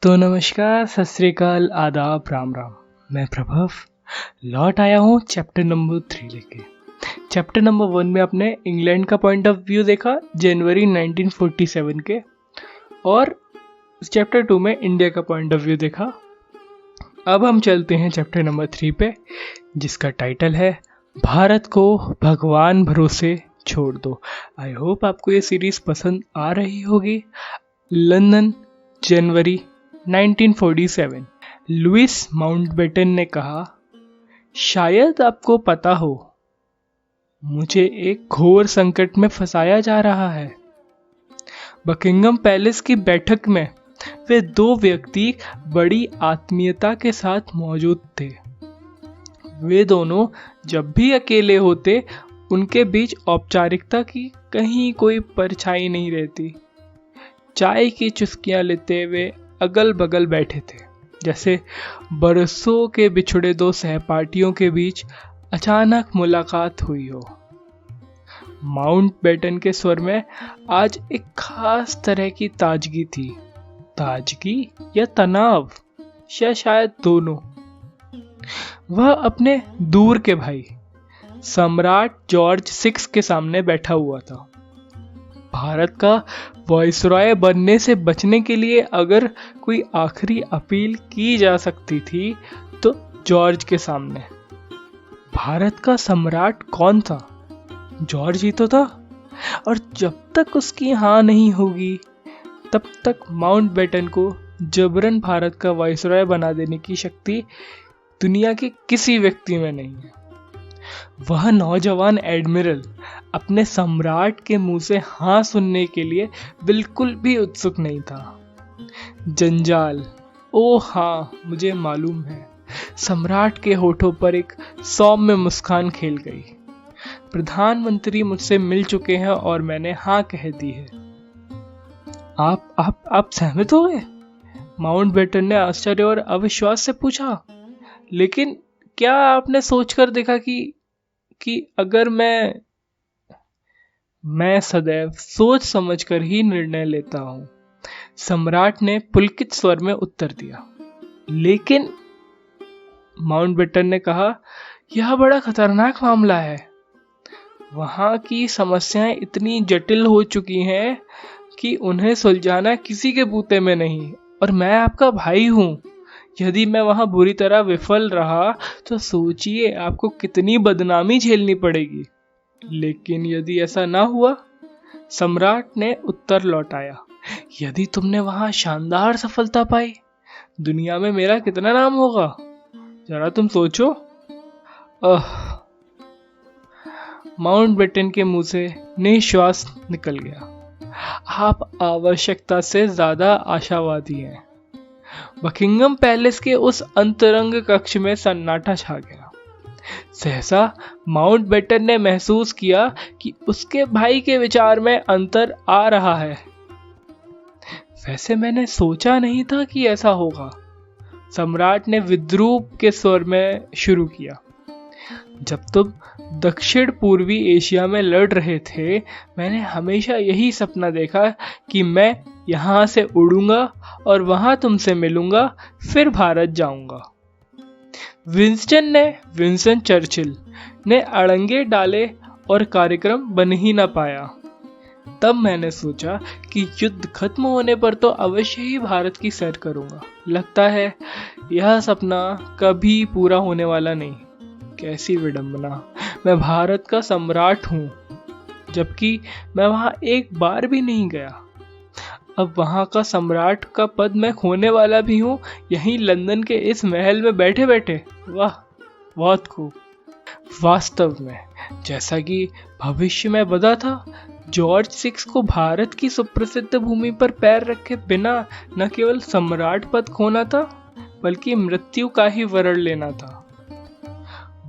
तो नमस्कार, सत श्री अकाल, आदाब, राम राम। मैं प्रभव लौट आया हूँ चैप्टर नंबर 3 लेके। चैप्टर नंबर 1 में आपने इंग्लैंड का पॉइंट ऑफ व्यू देखा जनवरी 1947 के, और चैप्टर 2 में इंडिया का पॉइंट ऑफ व्यू देखा। अब हम चलते हैं चैप्टर नंबर 3 पे, जिसका टाइटल है भारत को भगवान भरोसे छोड़ दो। आई होप आपको ये सीरीज पसंद आ रही होगी। लंदन, जनवरी 1947। लुइस माउंटबेटन ने कहा, शायद आपको पता हो, मुझे एक घोर संकट में फंसाया जा रहा है। बकिंगम पैलेस की बैठक में वे दो व्यक्ति बड़ी आत्मीयता के साथ मौजूद थे। वे दोनों जब भी अकेले होते, उनके बीच औपचारिकता की कहीं कोई परछाई नहीं रहती। चाय की चुस्कियां लेते वे अगल बगल बैठे थे, जैसे बरसों के बिछुड़े दो सहपाठियों के बीच अचानक मुलाकात हुई हो। माउंटबेटन के स्वर में आज एक खास तरह की ताजगी थी। ताजगी या तनाव, या शायद दोनों। वह अपने दूर के भाई सम्राट जॉर्ज 6 के सामने बैठा हुआ था। भारत का वायसरॉय बनने से बचने के लिए अगर कोई आखिरी अपील की जा सकती थी तो जॉर्ज के सामने। भारत का सम्राट कौन था? जॉर्ज ही तो था। और जब तक उसकी हाँ नहीं होगी, तब तक माउंटबेटन को जबरन भारत का वायसरॉय बना देने की शक्ति दुनिया के किसी व्यक्ति में नहीं है। वह नौजवान एडमिरल अपने सम्राट के मुंह से हाँ सुनने के लिए बिल्कुल भी उत्सुक नहीं था। जंजाल, ओ हाँ, मुझे मालूम है। सम्राट के होठों पर एक सौम्य मुस्कान खेल गई। प्रधानमंत्री मुझसे मिल चुके हैं और मैंने हाँ कह दी है। आप सहमत हो गए? माउंटबेटन ने आश्चर्य और अविश्वास से पूछा। लेकिन क्या आपने सोचकर देखा कि अगर मैं सदैव सोच समझकर ही निर्णय लेता हूं, सम्राट ने पुलकित स्वर में उत्तर दिया। लेकिन माउंटबेटन ने कहा, यह बड़ा खतरनाक मामला है। वहां की समस्याएं इतनी जटिल हो चुकी हैं कि उन्हें सुलझाना किसी के बूते में नहीं, और मैं आपका भाई हूं। यदि मैं वहां बुरी तरह विफल रहा तो सोचिए आपको कितनी बदनामी झेलनी पड़ेगी। लेकिन यदि ऐसा ना हुआ, सम्राट ने उत्तर लौटाया, यदि तुमने वहां शानदार सफलता पाई, दुनिया में मेरा कितना नाम होगा, जरा तुम सोचो। माउंटबेटन के मुंह से निश्वास निकल गया। आप आवश्यकता से ज्यादा आशावादी हैं। बकिंगम पैलेस के उस अंतरंग कक्ष में सन्नाटा छा गया। सहसा माउंटबेटन ने महसूस किया कि उसके भाई के विचार में अंतर आ रहा है। वैसे मैंने सोचा नहीं था कि ऐसा होगा, सम्राट ने विद्रूप के स्वर में शुरू किया। जब तुम दक्षिण पूर्वी एशिया में लड़ रहे थे, मैंने हमेशा यही सपना देखा कि मैं यहां से उड़ूंगा और वहां तुमसे मिलूंगा, फिर भारत जाऊंगा। विंस्टन चर्चिल ने अड़ंगे डाले और कार्यक्रम बन ही ना पाया। तब मैंने सोचा कि युद्ध खत्म होने पर तो अवश्य ही भारत की सैर करूंगा। लगता है यह सपना कभी पूरा होने वाला नहीं। कैसी विडंबना, मैं भारत का सम्राट हूं, जबकि मैं वहां एक बार भी नहीं गया। अब वहां का सम्राट का पद मैं खोने वाला भी हूं, यहीं लंदन के इस महल में बैठे बैठे। वाह, बहुत खूब। वास्तव में जैसा कि भविष्य में बता था, जॉर्ज 6 को भारत की सुप्रसिद्ध भूमि पर पैर रखे बिना न केवल सम्राट पद खोना था, बल्कि मृत्यु का ही वरण लेना था।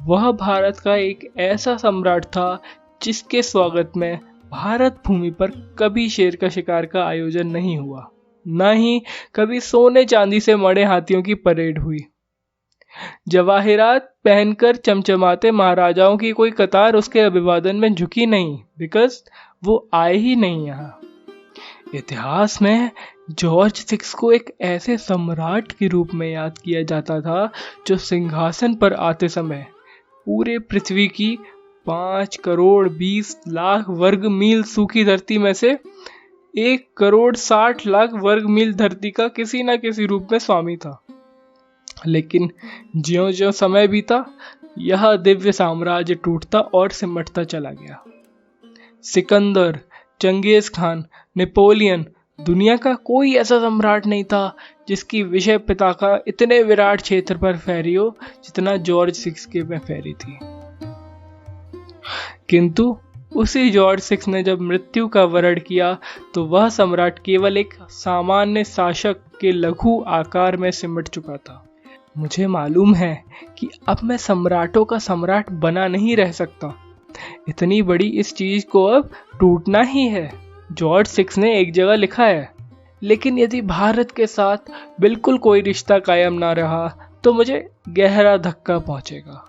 वह भारत का एक ऐसा सम्राट था जिसके स्वागत में भारत भूमि पर कभी शेर का शिकार का आयोजन नहीं हुआ, न ही कभी सोने चांदी से मढ़े हाथियों की परेड हुई। जवाहिरात पहनकर चमचमाते महाराजाओं की कोई कतार उसके अभिवादन में झुकी नहीं, बिकॉज वो आए ही नहीं यहाँ। इतिहास में जॉर्ज सिक्स को एक ऐसे सम्राट के रूप में याद किया जाता था जो सिंहासन पर आते समय पूरे पृथ्वी की 5 करोड़ 20 लाख वर्ग मील सूखी धरती में से 1 करोड़ 60 लाख वर्ग मील धरती का किसी न किसी रूप में स्वामी था। लेकिन ज्यों-ज्यों समय बीता, यह दिव्य साम्राज्य टूटता और सिमटता चला गया। सिकंदर, चंगेज खान, नेपोलियन, दुनिया का कोई ऐसा सम्राट नहीं था जिसकी विषय पताका इतने विराट क्षेत्र पर फहरी हो जितना जॉर्ज सिक्स के में फहरी थी। किंतु उसी जॉर्ज सिक्स ने जब मृत्यु का वरण किया तो वह सम्राट केवल एक सामान्य शासक के लघु आकार में सिमट चुका था। मुझे मालूम है कि अब मैं सम्राटों का सम्राट बना नहीं रह सकता। इतनी बड़ी इस चीज को अब टूटना ही है। जॉर्ज सिक्स ने एक जगह लिखा है, लेकिन यदि भारत के साथ बिल्कुल कोई रिश्ता कायम ना रहा तो मुझे गहरा धक्का पहुंचेगा।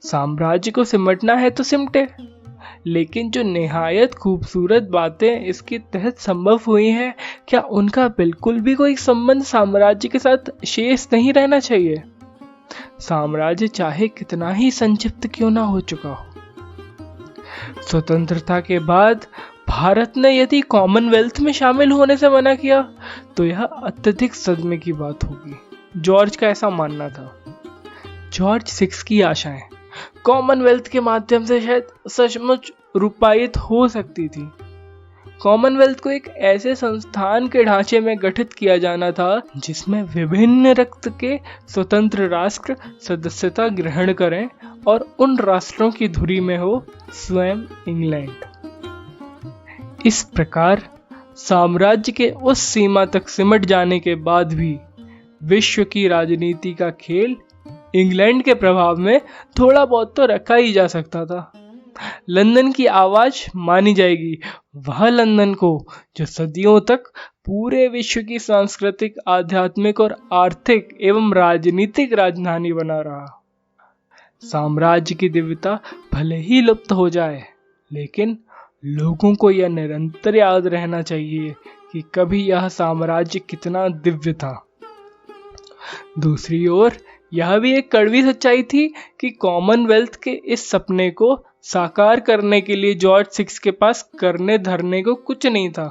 साम्राज्य को सिमटना है तो सिमटे, लेकिन जो निहायत खूबसूरत बातें इसके तहत संभव हुई हैं, क्या उनका बिल्कुल भी कोई संबंध साम्राज्य के साथ शेष नहीं रहना चाहिए? साम्राज्य चाहे कितना ही संक्षिप्त क्यों ना हो चुका हो। स्वतंत्रता के बाद भारत ने यदि कॉमनवेल्थ में शामिल होने से मना किया तो यह अत्यधिक सदमे की बात होगी। जॉर्ज का ऐसा मानना था। जॉर्ज सिक्स की आशाएं कॉमनवेल्थ के माध्यम से शायद सचमुच रूपायित हो सकती थी। कॉमनवेल्थ को एक ऐसे संस्थान के ढांचे में गठित किया जाना था जिसमें विभिन्न रक्त के स्वतंत्र राष्ट्र सदस्यता ग्रहण करें और उन राष्ट्रों की धुरी में हो स्वयं इंग्लैंड। इस प्रकार साम्राज्य के उस सीमा तक सिमट जाने के बाद भी विश्व की राजनीति का खेल इंग्लैंड के प्रभाव में थोड़ा बहुत तो रखा ही जा सकता था। लंदन की आवाज मानी जाएगी, वह लंदन को जो सदियों तक पूरे विश्व की सांस्कृतिक, आध्यात्मिक और आर्थिक एवं राजनीतिक राजधानी बना रहा। साम्राज्य की दिव्यता भले ही लुप्त हो जाए, लेकिन लोगों को यह निरंतर याद रहना चाहिए कि कभी यह साम्राज्य कितना दिव्य था। दूसरी ओर यह भी एक कड़वी सच्चाई थी कि कॉमनवेल्थ के इस सपने को साकार करने के लिए जॉर्ज सिक्स के पास करने धरने को कुछ नहीं था।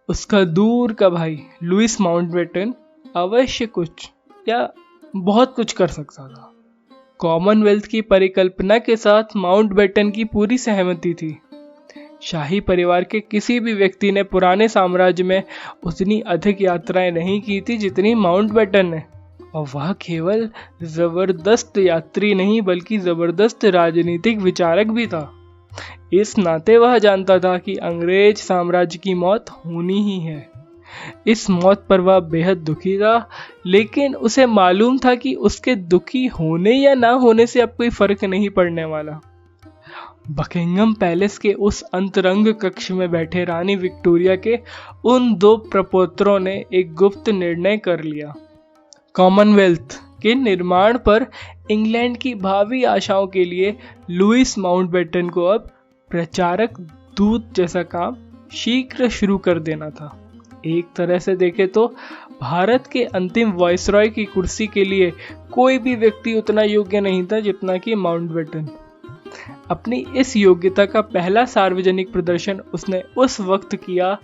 उसका दूर का भाई लुईस माउंटबेटन अवश्य कुछ या बहुत कुछ कर सकता था। कॉमनवेल्थ की परिकल्पना के साथ माउंटबेटन की पूरी सहमति थी। शाही परिवार के किसी भी व्यक्ति ने पुराने साम्राज्य में उतनी अधिक यात्राएं नहीं की थी जितनी माउंटबेटन ने, और वह केवल जबरदस्त यात्री नहीं बल्कि जबरदस्त राजनीतिक विचारक भी था। इस नाते वह जानता था कि अंग्रेज साम्राज्य की मौत होनी ही है। इस मौत पर वह बेहद दुखी था, लेकिन उसे मालूम था कि उसके दुखी होने या ना होने से अब कोई फर्क नहीं पड़ने वाला। बकिंगम पैलेस के उस अंतरंग कक्ष में बैठे रानी विक्टोरिया के उन 2 प्रपौत्रों ने एक गुप्त निर्णय कर लिया। कॉमनवेल्थ के निर्माण पर इंग्लैंड की भावी आशाओं के लिए लुईस माउंटबेटन को अब प्रचारक दूत जैसा काम शीघ्र शुरू कर देना था। एक तरह से देखे तो भारत के अंतिम वायसरॉय की कुर्सी के लिए कोई भी व्यक्ति उतना योग्य नहीं था जितना कि माउंटबेटन। अपनी इस योग्यता का पहला सार्वजनिक प्रदर्शन उसने उस वक्त किया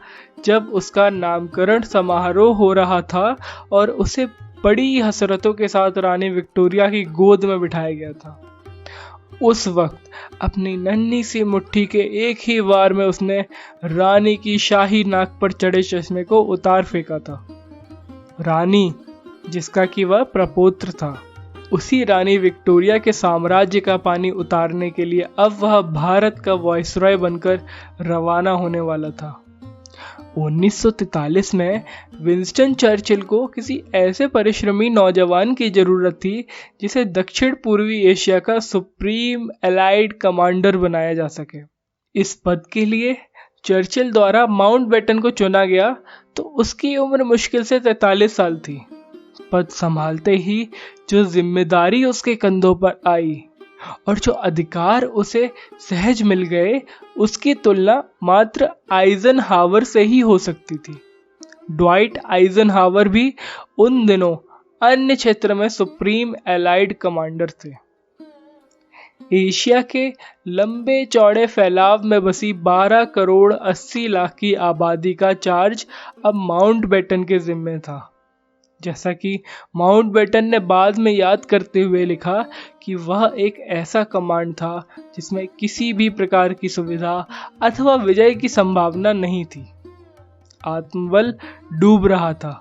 जब उसका नामकरण समारोह हो रहा था और उसे बड़ी हसरतों के साथ रानी विक्टोरिया की गोद में बिठाया गया था। उस वक्त अपनी नन्ही सी मुट्ठी के एक ही वार में उसने रानी की शाही नाक पर चढ़े चश्मे को उतार फेंका था। रानी जिसका कि वह प्रपौत्र था, उसी रानी विक्टोरिया के साम्राज्य का पानी उतारने के लिए अब वह भारत का वायसरॉय बनकर रवाना होने वाला था। 1943 में विंस्टन चर्चिल को किसी ऐसे परिश्रमी नौजवान की जरूरत थी जिसे दक्षिण पूर्वी एशिया का सुप्रीम एलाइड कमांडर बनाया जा सके। इस पद के लिए चर्चिल द्वारा माउंटबेटन को चुना गया तो उसकी उम्र मुश्किल से 43 साल थी। पद संभालते ही जो जिम्मेदारी उसके कंधों पर आई और जो अधिकार उसे सहज मिल गए उसकी तुलना मात्र आइजनहावर से ही हो सकती थी। ड्वाइट आइजनहावर भी उन दिनों अन्य क्षेत्र में सुप्रीम एलाइड कमांडर थे। एशिया के लंबे चौड़े फैलाव में बसी 12 करोड़ 80 लाख की आबादी का चार्ज अब माउंटबेटन के जिम्मे था। जैसा कि माउंटबेटन ने बाद में याद करते हुए लिखा कि वह एक ऐसा कमांड था जिसमें किसी भी प्रकार की सुविधा अथवा विजय की संभावना नहीं थी। आत्मबल डूब रहा था।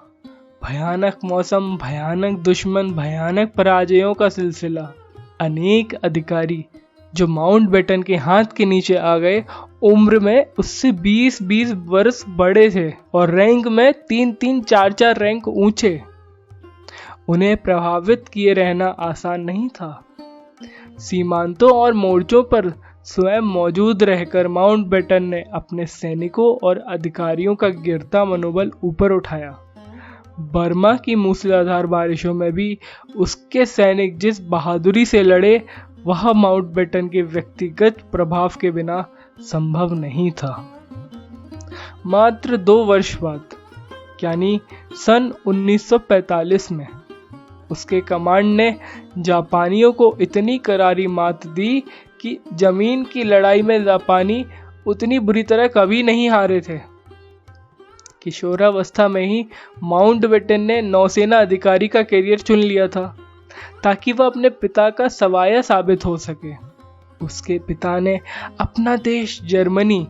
भयानक मौसम, भयानक दुश्मन, भयानक पराजयों का सिलसिला। अनेक अधिकारी जो माउंटबेटन के हाथ के नीचे आ गए उम्र में उससे 20-20 वर्ष बड़े थे और रैंक में 3-3, 4-4 रैंक ऊंचे। उन्हें प्रभावित किए रहना आसान नहीं था। सीमांतों और मोर्चों पर स्वयं मौजूद रहकर माउंटबेटन ने अपने सैनिकों और अधिकारियों का गिरता मनोबल ऊपर उठाया। बर्मा की मूसलाधार बारिशों में भी उसके सैनिक जिस बहादुरी से लड़े वह माउंटबेटन के व्यक्तिगत प्रभाव के बिना संभव नहीं था। मात्र 2 वर्ष बाद यानी सन 1945 में उसके कमांड ने जापानियों को इतनी करारी मात दी कि जमीन की लड़ाई में जापानी उतनी बुरी तरह कभी नहीं हारे थे। किशोरावस्था में ही माउंटबेटन ने नौसेना अधिकारी का करियर चुन लिया था ताकि वह अपने पिता का सवाया साबित हो सके। उसके पिता ने अपना देश जर्मनी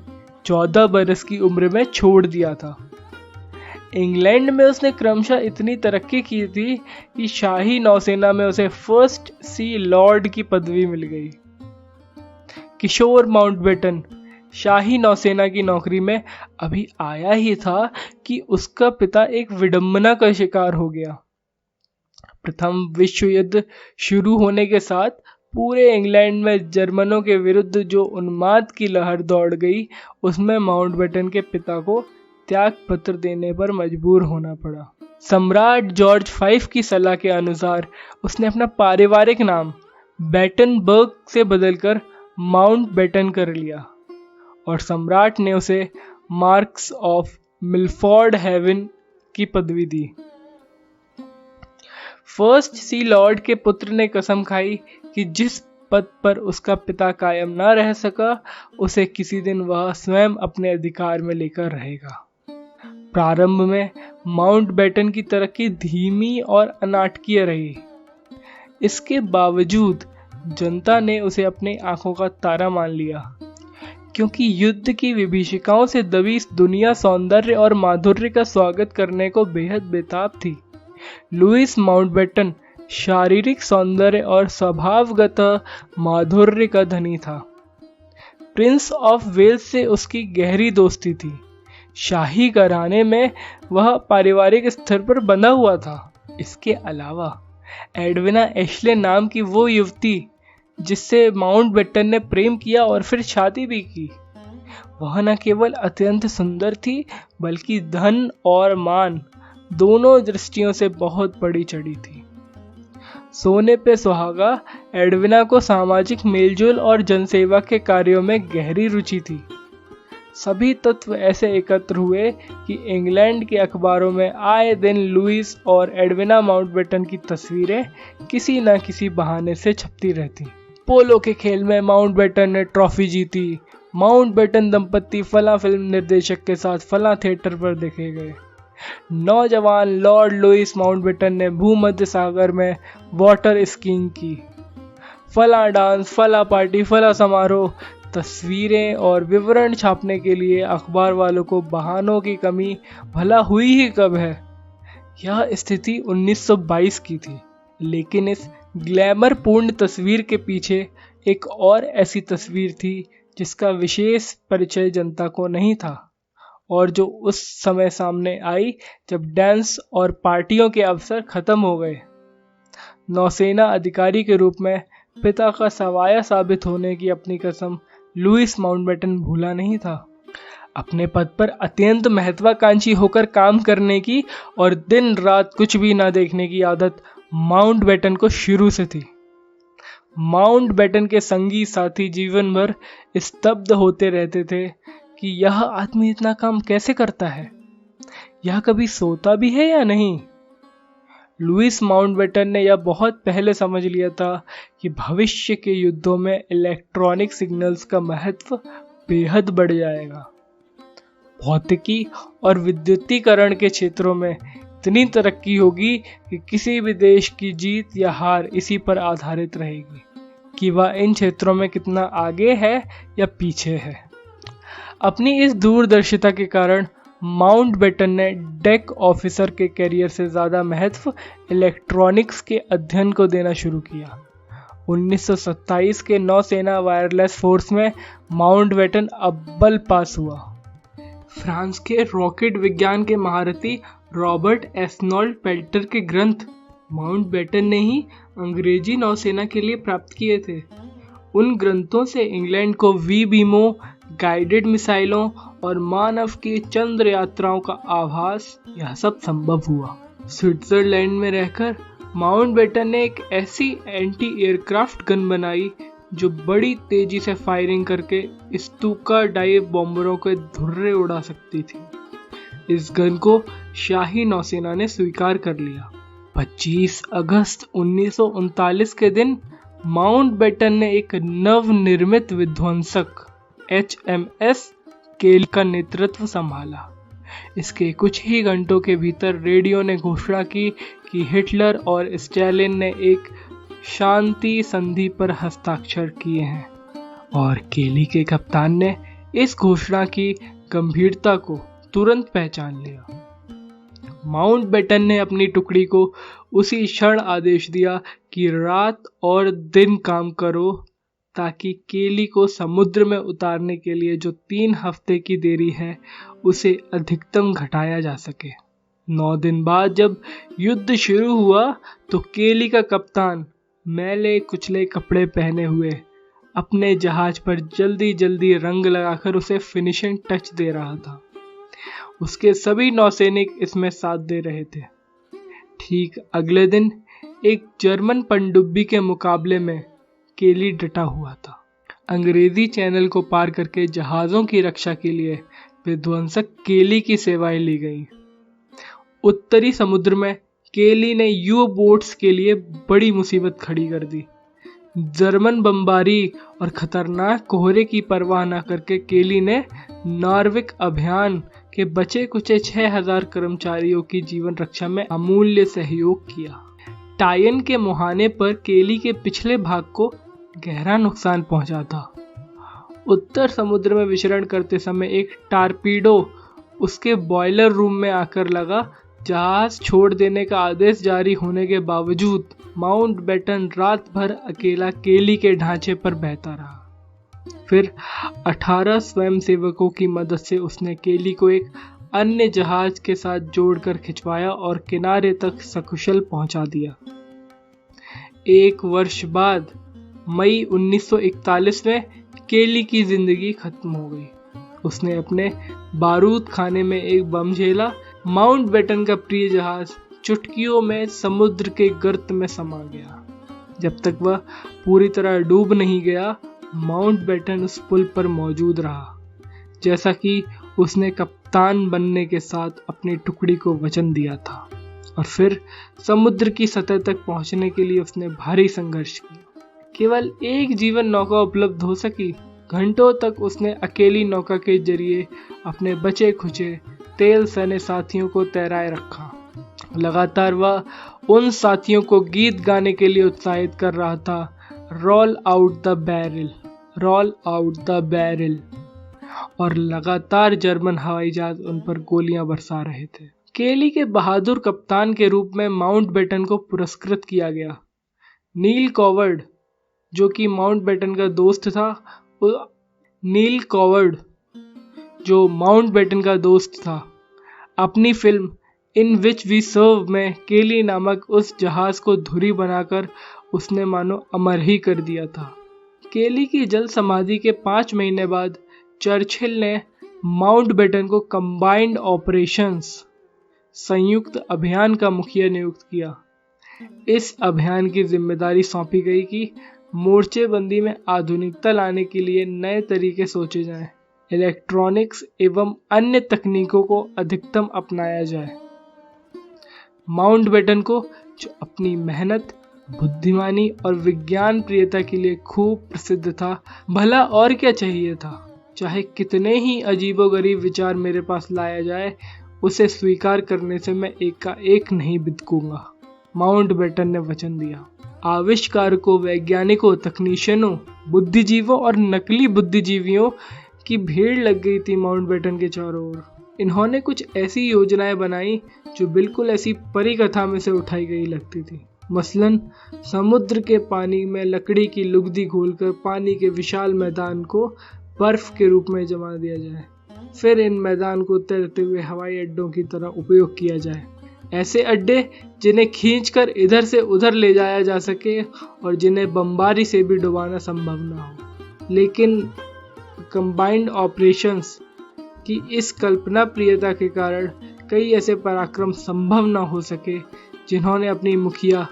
14 बरस की उम्र में छोड़ दिया था। इंग्लैंड में उसने क्रमशः इतनी तरक्की की थी कि शाही नौसेना में उसे फर्स्ट सी लॉर्ड की पदवी मिल गई। किशोर माउंटबेटन शाही नौसेना की नौकरी में अभी आया ही था कि उसका पिता एक विडंबना का शिकार हो गया। प्रथम विश्व युद्ध शुरू होने के साथ पूरे इंग्लैंड में जर्मनों के विरुद्ध जो उन्माद की लहर दौड़ गई उसमें माउंटबेटन के पिता को त्याग पत्र देने पर मजबूर होना पड़ा। सम्राट जॉर्ज V की सलाह के अनुसार उसने अपना पारिवारिक नाम बैटनबर्ग से बदलकर माउंटबेटन कर लिया और सम्राट ने उसे मार्क्स ऑफ मिलफोर्ड हेवन की पदवी दी। फर्स्ट सी लॉर्ड के पुत्र ने कसम खाई कि जिस पद पर उसका पिता कायम न रह सका उसे किसी दिन वह स्वयं अपने अधिकार में लेकर रहेगा। प्रारंभ में माउंटबेटन की तरक्की धीमी और अनाटकीय रही। इसके बावजूद जनता ने उसे अपनी आंखों का तारा मान लिया क्योंकि युद्ध की विभीषिकाओं से दबी इस दुनिया सौंदर्य और माधुर्य का स्वागत करने को बेहद बेताब थी। लुईस माउंटबेटन शारीरिक सौंदर्य और स्वभावगत माधुर्य का धनी था। प्रिंस ऑफ वेल्स से उसकी गहरी दोस्ती थी। शाही घराने में वह पारिवारिक स्तर पर बंधा हुआ था। इसके अलावा एडविना एशले नाम की वो युवती जिससे माउंटबेटन ने प्रेम किया और फिर शादी भी की, वह न केवल अत्यंत सुंदर थी बल्कि धन और मान दोनों दृष्टियों से बहुत बड़ी चढ़ी थी। सोने पे सुहागा एडविना को सामाजिक मेलजोल और जनसेवा के कार्यों में गहरी रुचि थी। सभी तत्व ऐसे एकत्र हुए कि इंग्लैंड के अखबारों में आए दिन लुईस और एडविना माउंटबेटन की तस्वीरें किसी न किसी बहाने से छपती रहती। पोलो के खेल में माउंटबेटन ने ट्रॉफी जीती। माउंटबेटन दंपत्ति फला फिल्म निर्देशक के साथ फला थिएटर पर देखे गए। नौजवान लॉर्ड लुईस माउंटबेटन ने भूमध्य सागर में वाटर स्कीइंग की। फला डांस, फला पार्टी, फला समारोह। तस्वीरें और विवरण छापने के लिए अखबार वालों को बहानों की कमी भला हुई ही कब है। यह स्थिति 1922 की थी, लेकिन इस ग्लैमर पूर्ण तस्वीर के पीछे एक और ऐसी तस्वीर थी जिसका विशेष परिचय जनता को नहीं था और जो उस समय सामने आई जब डांस और पार्टियों के अवसर खत्म हो गए। नौसेना अधिकारी के रूप में पिता का सवाया साबित होने की अपनी कसम लुईस माउंटबेटन भूला नहीं था। अपने पद पर अत्यंत महत्वाकांक्षी होकर काम करने की और दिन रात कुछ भी ना देखने की आदत माउंटबेटन को शुरू से थी। माउंटबेटन के संगी साथी जीवन भर स्तब्ध होते रहते थे कि यह आदमी इतना काम कैसे करता है, यह कभी सोता भी है या नहीं। लुइस माउंटबेटन ने यह बहुत पहले समझ लिया था कि भविष्य के युद्धों में इलेक्ट्रॉनिक सिग्नल्स का महत्व बेहद बढ़ जाएगा। भौतिकी और विद्युतीकरण के क्षेत्रों में इतनी तरक्की होगी कि किसी भी देश की जीत या हार इसी पर आधारित रहेगी कि वह इन क्षेत्रों में कितना आगे है या पीछे है। अपनी इस दूरदर्शिता के कारण माउंटबेटन ने डेक ऑफिसर के करियर से ज़्यादा महत्व इलेक्ट्रॉनिक्स के अध्ययन को देना शुरू किया। 1927 के नौसेना वायरलेस फोर्स में माउंटबेटन अव्वल पास हुआ। फ्रांस के रॉकेट विज्ञान के महारथी रॉबर्ट एस्नॉल्ड पेल्टर के ग्रंथ माउंटबेटन ने ही अंग्रेजी नौसेना के लिए प्राप्त किए थे। उन ग्रंथों से इंग्लैंड को वी-बीमों, गाइडेड मिसाइलों और मानव की चंद्र यात्राओं का आभास, यह सब संभव हुआ। स्विट्जरलैंड में रहकर माउंटबेटन ने एक ऐसी एंटी एयरक्राफ्ट गन बनाई जो बड़ी तेजी से फायरिंग करके स्तूका डाइव बॉम्बरों के धुर्रे उड़ा सकती थी। इस गन को शाही नौसेना ने स्वीकार कर लिया। 25 अगस्त 1939 के दिन माउंटबेटन ने एक नवनिर्मित विध्वंसक HMS केली का नेतृत्व संभाला। इसके कुछ ही घंटों के भीतर रेडियो ने घोषणा की कि हिटलर और स्टालिन ने एक शांति संधि पर हस्ताक्षर किए हैं, और केली के कप्तान ने इस घोषणा की गंभीरता को तुरंत पहचान लिया। माउंटबेटन ने अपनी टुकड़ी को उसी क्षण आदेश दिया कि रात और दिन काम करो ताकि केली को समुद्र में उतारने के लिए जो 3 हफ्ते की देरी है उसे अधिकतम घटाया जा सके। 9 दिन बाद जब युद्ध शुरू हुआ तो केली का कप्तान मैले कुचले कपड़े पहने हुए अपने जहाज पर जल्दी जल्दी रंग लगाकर उसे फिनिशिंग टच दे रहा था। उसके सभी नौसैनिक इसमें साथ दे रहे थे। ठीक अगले दिन एक जर्मन पनडुब्बी के मुकाबले में केली डटा हुआ था। अंग्रेजी चैनल को पार करके जहाज़ों की रक्षा के लिए विध्वंसक केली की सेवाएं ली गईं। उत्तरी समुद्र में केली ने यू बोट्स के लिए बड़ी मुसीबत खड़ी कर दी। जर्मन बमबारी और खतरनाक कोहरे की परवाह न करके केली ने नॉर्विक अभियान के बचे कुचे 6000 कर्मचारियों की जीवन रक्षा में अमूल्य सहयोग किया। टायन के मुहाने पर केली के पिछले भाग को गहरा नुकसान पहुंचा था। उत्तर समुद्र में विचरण करते समय एक टारपीडो उसके बॉयलर रूम में आकर लगा। जहाज छोड़ देने का आदेश जारी होने के बावजूद माउंटबेटन रात भर अकेला केली के ढांचे पर बहता रहा। फिर 18 स्वयंसेवकों की मदद से उसने केली को एक अन्य जहाज के साथ जोड़कर खिंचवाया और किनारे तक सकुशल पहुंचा दिया। 1 वर्ष बाद मई 1941 में केली की जिंदगी खत्म हो गई। उसने अपने बारूद खाने में एक बम झेला। माउंटबेटन का प्रिय जहाज चुटकियों में समुद्र के गर्त में समा गया। जब तक वह पूरी तरह डूब नहीं गया, माउंटबेटन उस पुल पर मौजूद रहा, जैसा कि उसने कप्तान बनने के साथ अपनी टुकड़ी को वचन दिया था। और फिर समुद्र की सतह तक पहुंचने के लिए उसने भारी संघर्ष किया। केवल एक जीवन नौका उपलब्ध हो सकी। घंटों तक उसने अकेली नौका के जरिए अपने बचे खुचे तेल सने साथियों को तैराए रखा। लगातार वह उन साथियों को गीत गाने के लिए उत्साहित कर रहा था। Roll out the barrel, roll out the barrel. और लगातार जर्मन हवाई जहाज उन पर गोलियां बरसा रहे थे। केली के बहादुर कप्तान के रूप में माउंटबेटन को पुरस्कृत किया गया। नील कॉवर्ड, जो कि माउंटबेटन का दोस्त था, नील कॉवर्ड जो माउंटबेटन का दोस्त था, अपनी फिल्म इन विच वी सर्व में केली नामक उस जहाज को धुरी बनाकर उसने मानो अमर ही कर दिया था। केली की जल समाधि के 5 महीने बाद चर्चिल ने माउंटबेटन को कंबाइंड ऑपरेशंस, संयुक्त अभियान का मुखिया नियुक्त किया। इस अभियान की जिम्मेदारी सौंपी गई कि मोर्चेबंदी में आधुनिकता लाने के लिए नए तरीके सोचे जाएं, इलेक्ट्रॉनिक्स एवं अन्य तकनीकों को अधिकतम अपनाया जाए। माउंटबेटन को, जो अपनी मेहनत, बुद्धिमानी और विज्ञान प्रियता के लिए खूब प्रसिद्ध था, भला और क्या चाहिए था। चाहे कितने ही अजीबोगरीब विचार मेरे पास लाया जाए, उसे स्वीकार करने से मैं एक का एक नहीं बिदकूंगा। माउंटबेटन ने वचन दिया। आविष्कारकों, वैज्ञानिकों, तकनीशियनों, बुद्धिजीवों और नकली बुद्धिजीवियों की भीड़ लग गई थी माउंटबेटन के चारों ओर। इन्होंने कुछ ऐसी योजनाएं बनाई जो बिल्कुल ऐसी परी कथा में से उठाई गई लगती थी। मसलन समुद्र के पानी में लकड़ी की लुगदी घोलकर पानी के विशाल मैदान को बर्फ के रूप में जमा दिया जाए, फिर इन मैदान को तैरते हुए हवाई अड्डों की तरह उपयोग किया जाए। ऐसे अड्डे जिन्हें खींचकर इधर से उधर ले जाया जा सके और जिन्हें बमबारी से भी डुबाना संभव ना हो। लेकिन कंबाइंड ऑपरेशंस की इस कल्पना प्रियता के कारण कई ऐसे पराक्रम संभव ना हो सके जिन्होंने अपनी मुखिया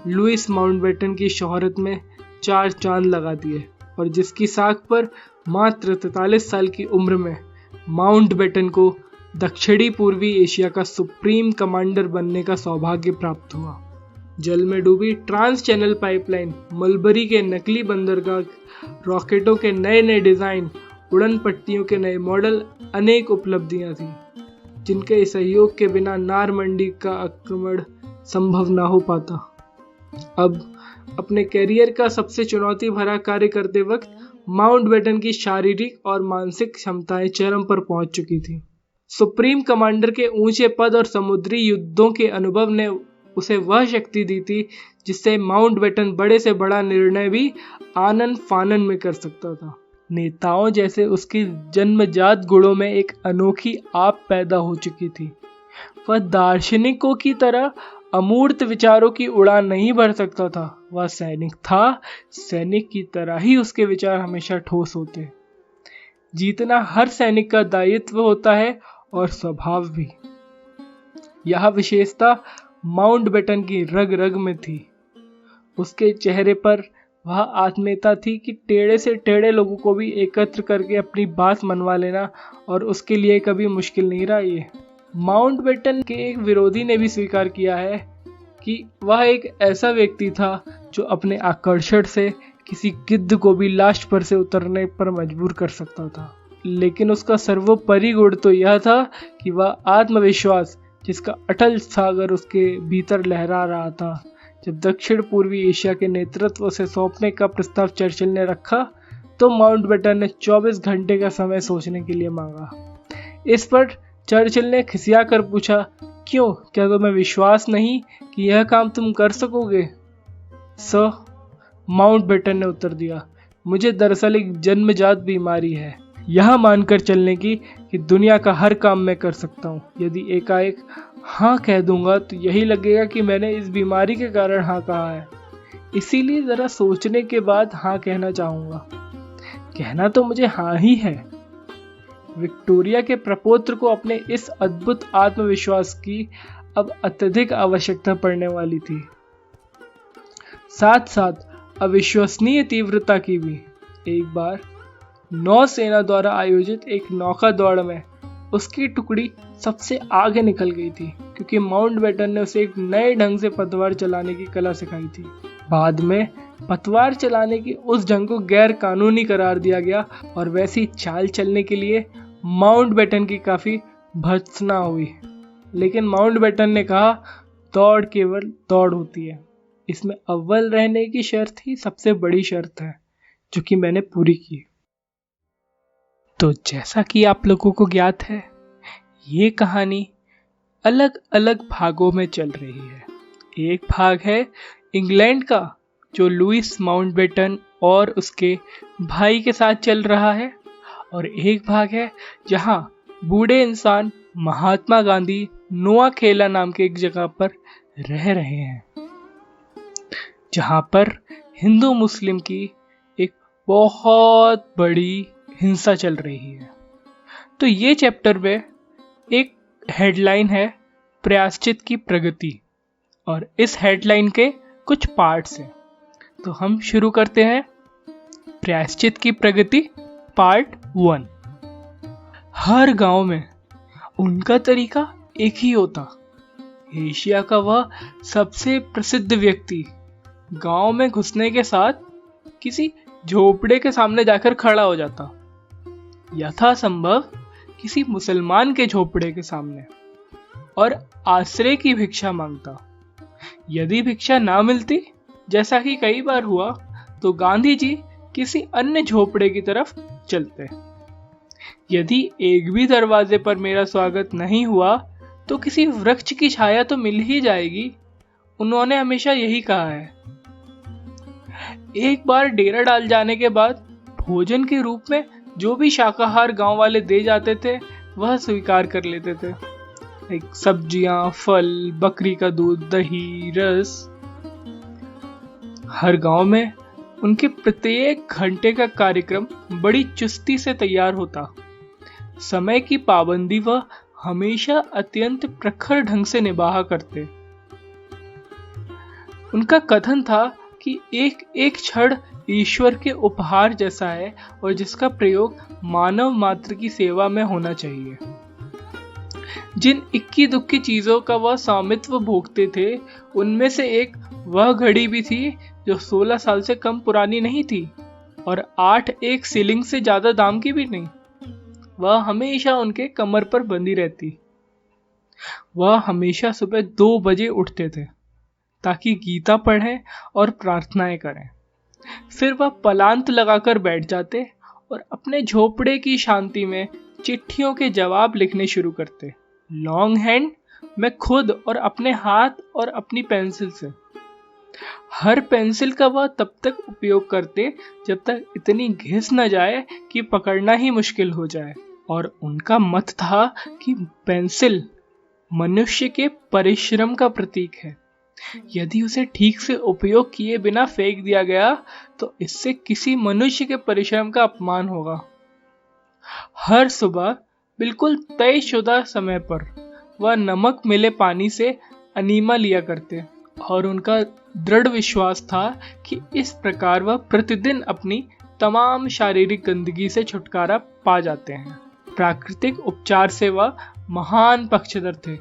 लुइस माउंटबेटन की शोहरत में 4 चांद लगा दिए और जिसकी साख पर मात्र 43 साल की उम्र में माउंटबेटन को दक्षिणी पूर्वी एशिया का सुप्रीम कमांडर बनने का सौभाग्य प्राप्त हुआ। जल में डूबी ट्रांस चैनल पाइपलाइन, मलबरी के नकली बंदरगाह, रॉकेटों के नए नए डिजाइन, उड़न पट्टियों के नए मॉडल, अनेक उपलब्धियां थीं जिनके सहयोग के बिना नारमंडी का आक्रमण संभव ना हो पाता। अब अपने कैरियर का सबसे चुनौती भरा कार्य करते वक्त माउंटबेटन की शारीरिक और मानसिक क्षमताएं चरम पर पहुंच चुकी थी। सुप्रीम कमांडर के ऊंचे पद और समुद्री युद्धों के अनुभव ने उसे वह शक्ति दी थी जिससे माउंटबेटन बड़े से बड़ा निर्णय भी आनन फानन में कर सकता था। नेताओं जैसे उसकी जन्मजात गुणों में एक अनोखी आप पैदा हो चुकी थी। वह दार्शनिकों की तरह अमूर्त विचारों की उड़ान नहीं भर सकता था। वह सैनिक था, सैनिक की तरह ही उसके विचार हमेशा ठोस होते। जीतना हर सैनिक का दायित्व होता है और स्वभाव भी। यह विशेषता माउंटबेटन की रग रग में थी। उसके चेहरे पर वह आत्मीयता थी कि टेढ़े से टेढ़े लोगों को भी एकत्र करके अपनी बात मनवा लेना और उसके लिए कभी मुश्किल नहीं रहा ये। माउंटबेटन के एक विरोधी ने भी स्वीकार किया है कि वह एक ऐसा व्यक्ति था जो अपने आकर्षण से किसी गिद्ध को भी लाश पर से उतरने पर मजबूर कर सकता था। लेकिन उसका सर्वोपरि गुण तो यह था कि वह आत्मविश्वास, जिसका अटल सागर उसके भीतर लहरा रहा था। जब दक्षिण पूर्वी एशिया के नेतृत्व से सौंपने का प्रस्ताव चर्चिल ने रखा तो माउंटबेटन ने 24 घंटे का समय सोचने के लिए मांगा। इस पर चर्चिल ने खिसिया कर पूछा, क्यों, क्या तुम्हें विश्वास नहीं कि यह काम तुम कर सकोगे? सर, माउंटबेटन ने उत्तर दिया, मुझे दरअसल एक जन्मजात बीमारी है, यह मानकर चलने की कि दुनिया का हर काम मैं कर सकता हूँ। यदि एकाएक हाँ कह दूंगा तो यही लगेगा कि मैंने इस बीमारी के कारण हाँ कहा है। इसीलिए जरा सोचने के बाद हाँ कहना चाहूंगा। कहना तो मुझे हाँ ही है। विक्टोरिया के प्रपौत्र को अपने इस अद्भुत आत्मविश्वास की अब अत्यधिक आवश्यकता पड़ने वाली थी, साथ साथ अविश्वसनीय तीव्रता की भी। एक बार नौसेना द्वारा आयोजित एक नौका दौड़ में उसकी टुकड़ी सबसे आगे निकल गई थी क्योंकि माउंटबेटन ने उसे एक नए ढंग से पतवार चलाने की कला सिखाई थी। बाद में पतवार चलाने की उस ढंग को गैर कानूनी करार दिया गया और वैसी चाल चलने के लिए माउंटबेटन की काफी भर्त्सना हुई। लेकिन माउंटबेटन ने कहा, दौड़ केवल दौड़ होती है, इसमें अव्वल रहने की शर्त ही सबसे बड़ी शर्त है, जो कि मैंने पूरी की। तो जैसा कि आप लोगों को ज्ञात है, ये कहानी अलग अलग भागों में चल रही है। एक भाग है इंग्लैंड का, जो लुइस माउंटबेटन और उसके भाई के साथ चल रहा है, और एक भाग है जहां बूढ़े इंसान महात्मा गांधी नोआखेला नाम के एक जगह पर रह रहे हैं, जहां पर हिंदू मुस्लिम की एक बहुत बड़ी हिंसा चल रही है। तो ये चैप्टर में एक हेडलाइन है, प्रायश्चित की प्रगति, और इस हेडलाइन के कुछ पार्ट्स हैं। तो हम शुरू करते हैं प्रायश्चित की प्रगति पार्ट 1। हर गांव में उनका तरीका एक ही होता। एशिया का वह सबसे प्रसिद्ध व्यक्ति गांव में घुसने के साथ किसी झोपड़े के सामने जाकर खड़ा हो जाता, यथासंभव किसी मुसलमान के झोपड़े के सामने, और आश्रय की भिक्षा मांगता। यदि भिक्षा ना मिलती, जैसा कि कई बार हुआ, तो गांधी जी किसी अन्य झोपड़े की तरफ चलते। यदि एक भी दरवाजे पर मेरा स्वागत नहीं हुआ तो किसी वृक्ष की छाया तो मिल ही जाएगी, उन्होंने हमेशा यही कहा है। एक बार डेरा डाल जाने के बाद भोजन के रूप में जो भी शाकाहार गांव वाले दे जाते थे वह स्वीकार कर लेते थे। सब्जियां, फल, बकरी का दूध, दही, रस। हर गांव में उनके प्रत्येक घंटे का कार्यक्रम बड़ी चुस्ती से तैयार होता। समय की पाबंदी वह हमेशा अत्यंत प्रखर ढंग से निभाया करते। उनका कथन था कि एक एक क्षण ईश्वर के उपहार जैसा है और जिसका प्रयोग मानव मात्र की सेवा में होना चाहिए। जिन इक्की दुक्की चीजों का वह स्वामित्व भोगते थे, उनमें से एक वह घड़ी भी थी जो 16 साल से कम पुरानी नहीं थी और 8 एक सीलिंग से ज्यादा दाम की भी नहीं। वह हमेशा उनके कमर पर बंधी रहती। वह हमेशा सुबह 2 बजे उठते थे ताकि गीता पढ़ें और प्रार्थनाएं करें। फिर वह पलांत लगाकर बैठ जाते और अपने झोपड़े की शांति में चिट्ठियों के जवाब लिखने शुरू करते, लॉन्ग हैंड में खुद और अपने हाथ और अपनी पेंसिल से। हर पेंसिल का वह तब तक उपयोग करते जब तक इतनी घिस न जाए कि पकड़ना ही मुश्किल हो जाए। और उनका मत था कि पेंसिल मनुष्य के परिश्रम का प्रतीक है। यदि उसे ठीक से उपयोग किए बिना फेंक दिया गया तो इससे किसी मनुष्य के परिश्रम का अपमान होगा। हर सुबह बिल्कुल तयशुदा समय पर वह नमक मिले पानी से अनीमा लिया करते और उनका दृढ़ विश्वास था कि इस प्रकार वह प्रतिदिन अपनी तमाम शारीरिक गंदगी से छुटकारा पा जाते हैं। प्राकृतिक उपचार से वह महान पक्षधर थे।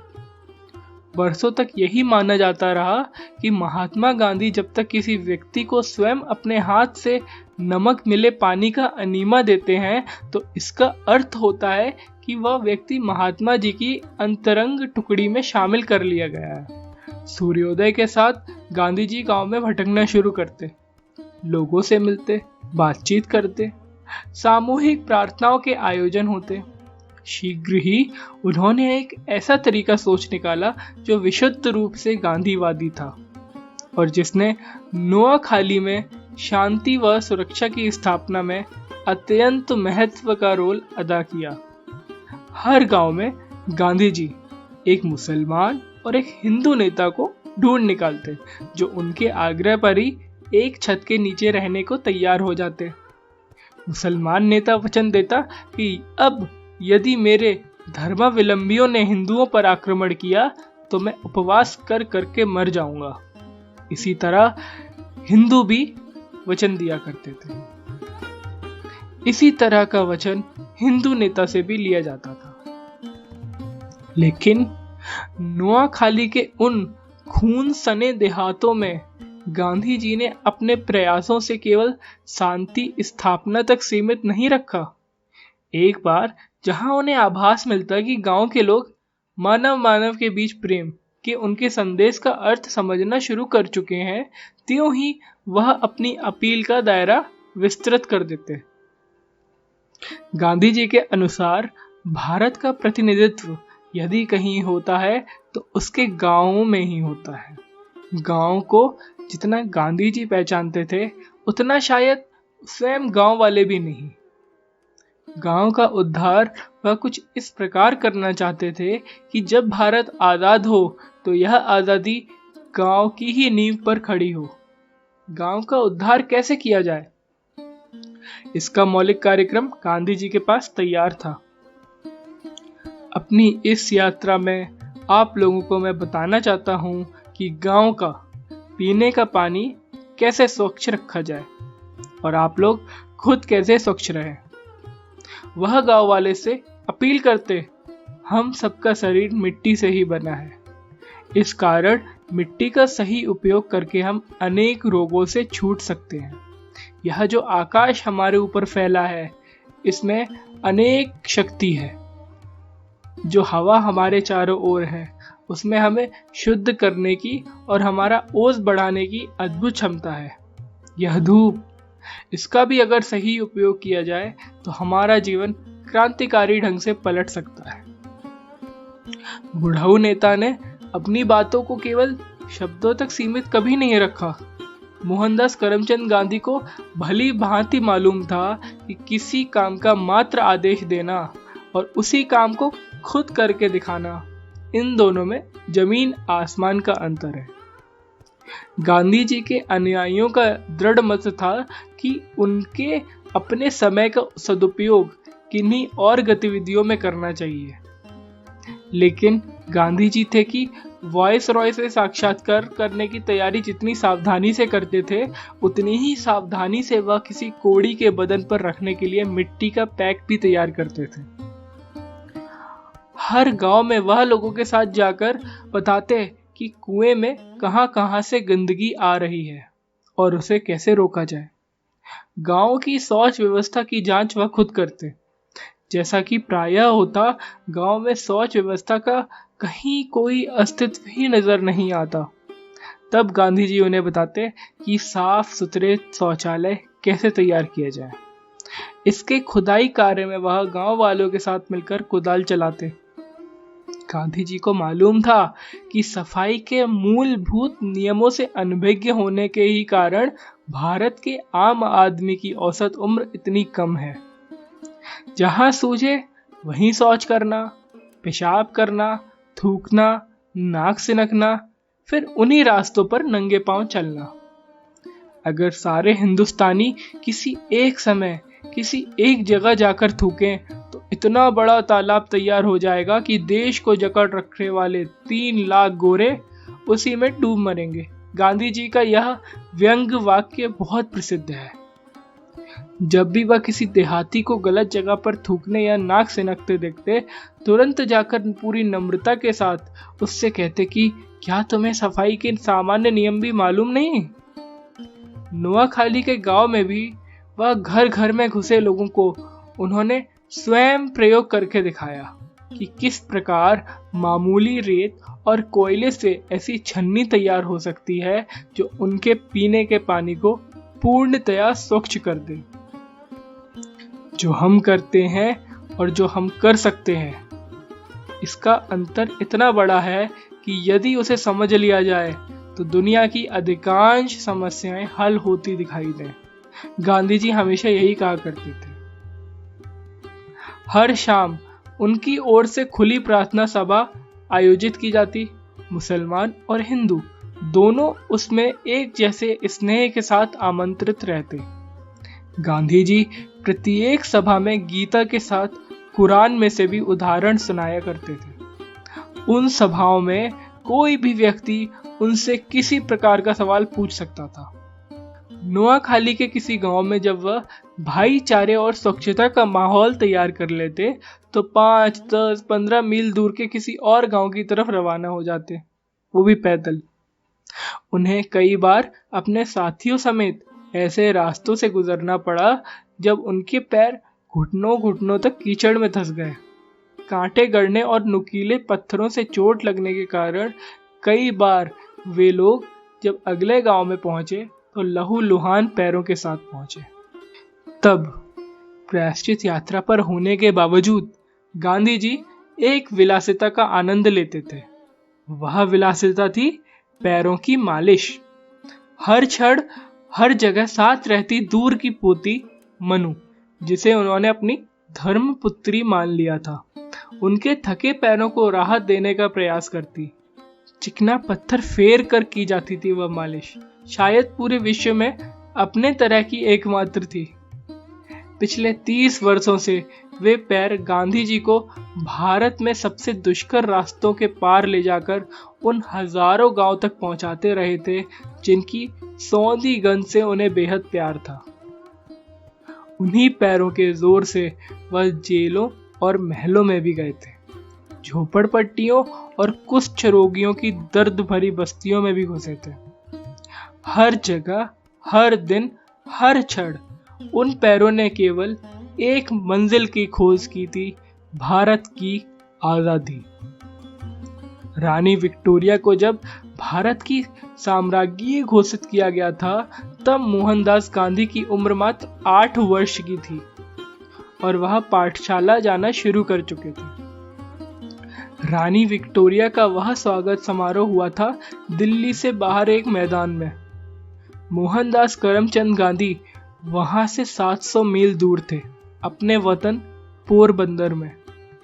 वर्षों तक यही माना जाता रहा कि महात्मा गांधी जब तक किसी व्यक्ति को स्वयं अपने हाथ से नमक मिले पानी का अनीमा देते हैं तो इसका अर्थ होता है कि वह व्यक्ति महात्मा जी की अंतरंग टुकड़ी में शामिल कर लिया गया है। सूर्योदय के साथ गांधी जी गांव में भटकना शुरू करते, लोगों से मिलते, बातचीत करते, सामूहिक प्रार्थनाओं के आयोजन होते। शीघ्र ही उन्होंने एक ऐसा तरीका सोच निकाला जो विशुद्ध रूप से गांधीवादी था और जिसने नोआखाली में शांति व सुरक्षा की स्थापना में अत्यंत महत्व का रोल अदा किया। हर गांव में गांधी जी एक मुसलमान और एक हिंदू नेता को ढूंढ निकालते जो उनके आग्रह पर ही एक छत के नीचे रहने को तैयार हो जाते। मुसलमान नेता वचन देता कि अब यदि मेरे धर्मावलंबियों ने हिंदुओं पर आक्रमण किया तो मैं उपवास कर करके मर जाऊंगा। इसी तरह हिंदू भी वचन दिया करते थे। इसी तरह का वचन हिंदू नेता से भी लिया जाता था। लेकिन नोआखाली के उन खून सने देहातों में गांधी जी ने अपने प्रयासों से केवल शांति स्थापना तक सीमित नहीं रखा। एक बार जहां उन्हें आभास मिलता कि गांव के लोग मानव मानव के बीच प्रेम के उनके संदेश का अर्थ समझना शुरू कर चुके हैं, त्यों ही वह अपनी अपील का दायरा विस्तृत कर देते। गांधी जी के अनुसार भारत का प्रतिनिधित्व यदि कहीं होता है तो उसके गांवों में ही होता है। गांव को जितना गांधी जी पहचानते थे उतना शायद स्वयं गांव वाले भी नहीं। गांव का उद्धार वह कुछ इस प्रकार करना चाहते थे कि जब भारत आजाद हो तो यह आजादी गांव की ही नींव पर खड़ी हो। गांव का उद्धार कैसे किया जाए, इसका मौलिक कार्यक्रम गांधी जी के पास तैयार था। अपनी इस यात्रा में आप लोगों को मैं बताना चाहता हूं कि गांव का पीने का पानी कैसे स्वच्छ रखा जाए और आप लोग खुद कैसे स्वच्छ रहें। वह गांव वाले से अपील करते, हम सबका शरीर मिट्टी से ही बना है, इस कारण मिट्टी का सही उपयोग करके हम अनेक रोगों से छूट सकते हैं। यह जो आकाश हमारे ऊपर फैला है, इसमें अनेक शक्ति है। जो हवा हमारे चारों ओर है, उसमें हमें शुद्ध करने की और हमारा ओज बढ़ाने की अद्भुत क्षमता है। यह धूप, इसका भी अगर सही उपयोग किया जाए तो हमारा जीवन क्रांतिकारी ढंग से पलट सकता है। बुढ़ाऊ नेता ने अपनी बातों को केवल शब्दों तक सीमित कभी नहीं रखा। मोहनदास करमचंद गांधी को भली भांति मालूम था कि किसी काम का मात्र आदेश देना और उसी काम को खुद करके दिखाना, इन दोनों में जमीन आसमान का अंतर है। गांधी जी के अनुयायियों का दृढ़ मत था कि उनके अपने समय का सदुपयोग किन्हीं और गतिविधियों में करना चाहिए। लेकिन गांधी जी थे कि वॉइस रॉय से साक्षात्कार करने की तैयारी जितनी सावधानी से करते थे, उतनी ही सावधानी से वह किसी कोड़ी के बदन पर रखने के लिए मिट्टी का पैक भी तैयार करते थे। हर गांव में वह लोगों के साथ जाकर बताते कि कुएं में कहां-कहां से गंदगी आ रही है और उसे कैसे रोका जाए। गांव की शौच व्यवस्था की जांच वह खुद करते। जैसा कि प्रायः होता, गांव में शौच व्यवस्था का कहीं कोई अस्तित्व ही नजर नहीं आता। तब गांधी जी उन्हें बताते कि साफ सुथरे शौचालय कैसे तैयार किया जाए। इसके खुदाई कार्य में वह गांव वालों के साथ मिलकर कुदाल चलाते। गांधी जी को मालूम था कि सफाई के मूलभूत नियमों से अनभिज्ञ होने के ही कारण भारत के आम आदमी की औसत उम्र इतनी कम है। जहां सूझे वहीं शौच करना, पेशाब करना, थूकना, नाक सिनकना, फिर उन्हीं रास्तों पर नंगे पांव चलना। अगर सारे हिंदुस्तानी किसी एक समय किसी एक जगह जाकर थूकें तो इतना बड़ा तालाब तैयार हो जाएगा कि देश को जकड़ रखने वाले 3 लाख गोरे उसी में डूब मरेंगे। गांधी जी का यह व्यंग वाक्य बहुत प्रसिद्ध है। जब भी वह किसी देहाती को गलत जगह पर थूकने या नाक सिनकते देखते, तुरंत जाकर पूरी नम्रता के साथ उससे कहते कि क्या तुम्हें सफाई के सामान्य नियम भी मालूम नहीं? नुआखाली के गांव में भी वह घर घर में घुसे लोगों को उन्होंने स्वयं प्रयोग करके दिखाया कि किस प्रकार मामूली रेत और कोयले से ऐसी छन्नी तैयार हो सकती है जो उनके पीने के पानी को पूर्णतया स्वच्छ कर दे। जो हम करते हैं और जो हम कर सकते हैं, इसका अंतर इतना बड़ा है कि यदि उसे समझ लिया जाए तो दुनिया की अधिकांश समस्याएं हल होती दिखाई दें। गांधी जी हमेशा यही कहा करते थे। हर शाम उनकी ओर से खुली प्रार्थना सभा आयोजित की जाती। मुसलमान और हिंदू दोनों उसमें एक जैसे स्नेह के साथ आमंत्रित रहते। गांधी जी प्रत्येक सभा में गीता के साथ कुरान में से भी उदाहरण सुनाया करते थे। उन सभाओं में कोई भी व्यक्ति उनसे किसी प्रकार का सवाल पूछ सकता था। नुआखाली के किसी गांव में जब वह भाईचारे और स्वच्छता का माहौल तैयार कर लेते तो 5, 10, 15 मील दूर के किसी और गांव की तरफ रवाना हो जाते, वो भी पैदल। उन्हें कई बार अपने साथियों समेत ऐसे रास्तों से गुजरना पड़ा जब उनके पैर घुटनों घुटनों तक कीचड़ में धंस गए। कांटे गड़ने और नुकीले पत्थरों से चोट लगने के कारण कई बार वे लोग जब अगले गांव में पहुंचे तो लहूलुहान पैरों के साथ पहुंचे। तब प्रायश्चित यात्रा पर होने के बावजूद गांधी जी एक विलासिता का आनंद लेते थे। वह विलासिता थी पैरों की मालिश। हर क्षण हर जगह साथ रहती दूर की पोती मनु, जिसे उन्होंने अपनी धर्मपुत्री मान लिया था, उनके थके पैरों को राहत देने का प्रयास करती। चिकना पत्थर फेर कर की जाती थी वह मालिश। शायद पूरे विश्व में अपने तरह की एकमात्र थी। पिछले 30 वर्षों से वे पैर गांधी जी को भारत में सबसे दुष्कर रास्तों के पार ले जाकर उन हजारों गांव तक पहुंचाते रहे थे जिनकी सौंधी गंध से उन्हें बेहद प्यार था। उन्हीं पैरों के जोर से वह जेलों और महलों में भी गए थे, झोपड़पट्टियों और कुष्ठ रोगियों की दर्द भरी बस्तियों में भी घुसे थे। हर जगह, हर दिन, हर क्षण उन पैरों ने केवल एक मंजिल की खोज की थी, भारत की आजादी। रानी विक्टोरिया को जब भारत की साम्राज्ञी घोषित किया गया था तब मोहनदास गांधी की उम्र मात्र 8 वर्ष की थी और वह पाठशाला जाना शुरू कर चुके थे। रानी विक्टोरिया का वह स्वागत समारोह हुआ था दिल्ली से बाहर एक मैदान में। मोहनदास करमचंद गांधी वहां से 700 मील दूर थे, अपने वतन पोरबंदर में।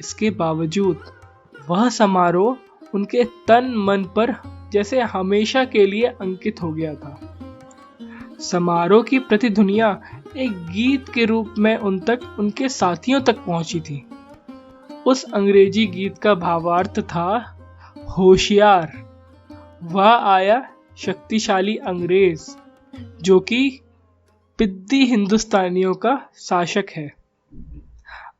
इसके बावजूद वह समारोह उनके तन मन पर जैसे हमेशा के लिए अंकित हो गया था। समारोह की प्रतिध्वनियां एक गीत के रूप में उनके साथियों तक पहुंची थी। उस अंग्रेजी गीत का भावार्थ था, होशियार, वह आया शक्तिशाली अंग्रेज जो कि पिद्दी हिंदुस्तानियों का शासक है।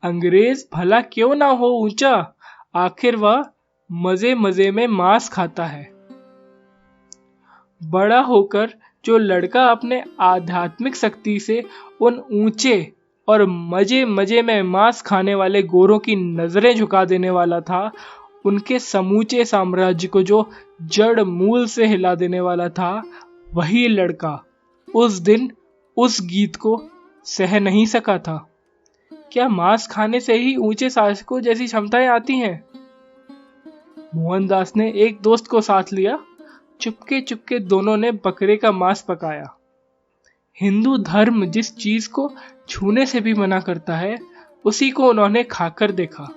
अंग्रेज भला क्यों ना हो ऊंचा, आखिर वह मजे मजे में मांस खाता है। बड़ा होकर जो लड़का अपने आध्यात्मिक शक्ति से उन ऊंचे और मजे मजे में मांस खाने वाले गोरों की नजरें झुका देने वाला था, उनके समूचे साम्राज्य को जो जड़ मूल से हिला देने वाला था, वही लड़का उस दिन उस गीत को सह नहीं सका था। क्या मांस खाने से ही ऊंचे शासकों जैसी क्षमताएं आती हैं? मोहनदास ने एक दोस्त को साथ लिया। चुपके चुपके दोनों ने बकरे का मांस पकाया। हिंदू धर्म जिस चीज को छूने से भी मना करता है, उसी को उन्होंने खाकर देखा।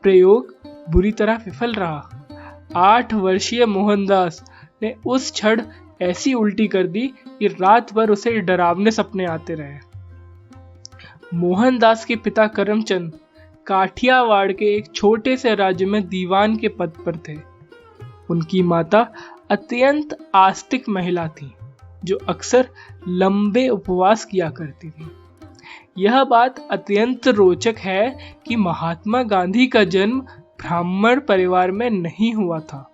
प्रयोग बुरी तरह विफल रहा। 8 वर्षीय मोहनदास ने उस क्षण ऐसी उल्टी कर दी कि रात भर उसे डरावने सपने आते रहे। मोहनदास के पिता करमचंद काठियावाड़ के एक छोटे से राज्य में दीवान के पद पर थे। उनकी माता अत्यंत आस्तिक महिला थी जो अक्सर लंबे उपवास किया करती थी। यह बात अत्यंत रोचक है कि महात्मा गांधी का जन्म ब्राह्मण परिवार में नहीं हुआ था।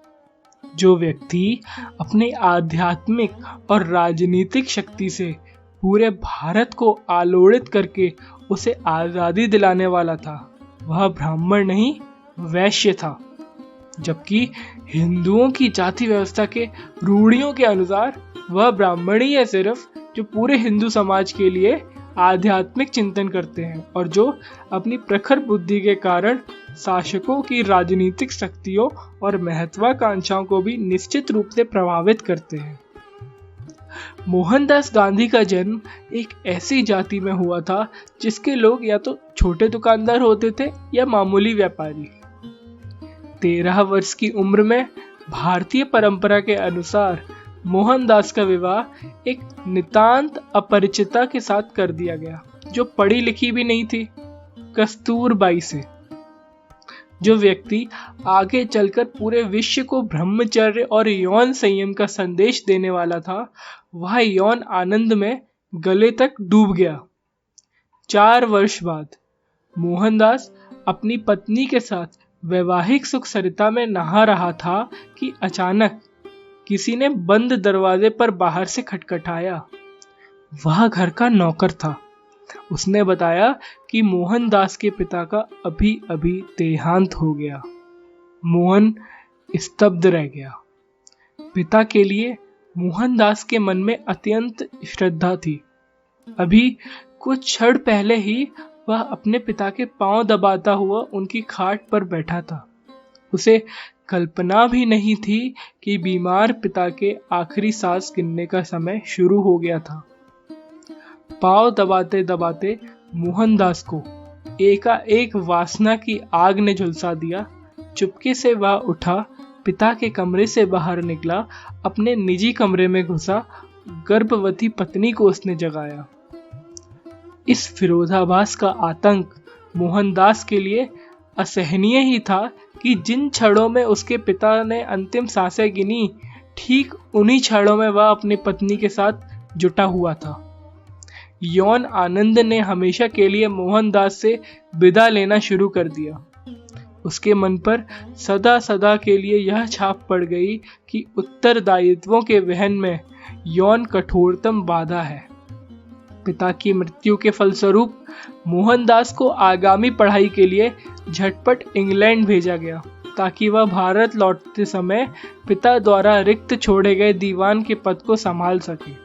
जो व्यक्ति अपने आध्यात्मिक और राजनीतिक शक्ति से पूरे भारत को आलोड़ित करके उसे आजादी दिलाने वाला था, वह ब्राह्मण नहीं वैश्य था। जबकि हिंदुओं की जाति व्यवस्था के रूढ़ियों के अनुसार वह ब्राह्मण ही है सिर्फ जो पूरे हिंदू समाज के लिए आध्यात्मिक चिंतन करते हैं और जो अपनी प्रखर बुद्धि के कारण शासकों की राजनीतिक शक्तियों और महत्वाकांक्षाओं को भी निश्चित रूप से प्रभावित करते हैं। मोहनदास गांधी का जन्म एक ऐसी जाति में हुआ था जिसके लोग या तो छोटे दुकानदार होते थे या मामूली व्यापारी। 13 वर्ष की उम्र में भारतीय परंपरा के अनुसार मोहनदास का विवाह एक नितांत अपरिचिता के साथ कर दिया गया जो पढ़ी लिखी भी नहीं थी, कस्तूरबाई से। जो व्यक्ति आगे चलकर पूरे विश्व को ब्रह्मचर्य और यौन संयम का संदेश देने वाला था, वह यौन आनंद में गले तक डूब गया। 4 वर्ष बाद मोहनदास अपनी पत्नी के साथ वैवाहिक सुख सरिता में नहा रहा था कि अचानक किसी ने बंद दरवाजे पर बाहर से खटखटाया। वह घर का नौकर था। उसने बताया कि मोहनदास के पिता का अभी अभी देहांत हो गया। मोहन स्तब्ध रह गया। पिता के लिए मोहनदास के मन में अत्यंत श्रद्धा थी। अभी कुछ क्षण पहले ही वह अपने पिता के पांव दबाता हुआ उनकी खाट पर बैठा था। उसे कल्पना भी नहीं थी कि बीमार पिता के आखिरी सांस गिनने का समय शुरू हो गया था। पांव दबाते दबाते मोहनदास को एकाएक वासना की आग ने झुलसा दिया। चुपके से वह उठा, पिता के कमरे से बाहर निकला, अपने निजी कमरे में घुसा। गर्भवती पत्नी को उसने जगाया। इस विरोधाभास का आतंक मोहनदास के लिए असहनीय ही था कि जिन क्षणों में उसके पिता ने अंतिम सांसें गिनी, ठीक उन्हीं क्षणों में वह अपनी पत्नी के साथ जुटा हुआ था। यौन आनंद ने हमेशा के लिए मोहनदास से विदा लेना शुरू कर दिया। उसके मन पर सदा सदा के लिए यह छाप पड़ गई कि उत्तरदायित्वों के वहन में यौन कठोरतम बाधा है। पिता की मृत्यु के फलस्वरूप मोहनदास को आगामी पढ़ाई के लिए झटपट इंग्लैंड भेजा गया, ताकि वह भारत लौटते समय पिता द्वारा रिक्त छोड़े गए दीवान के पद को संभाल सके।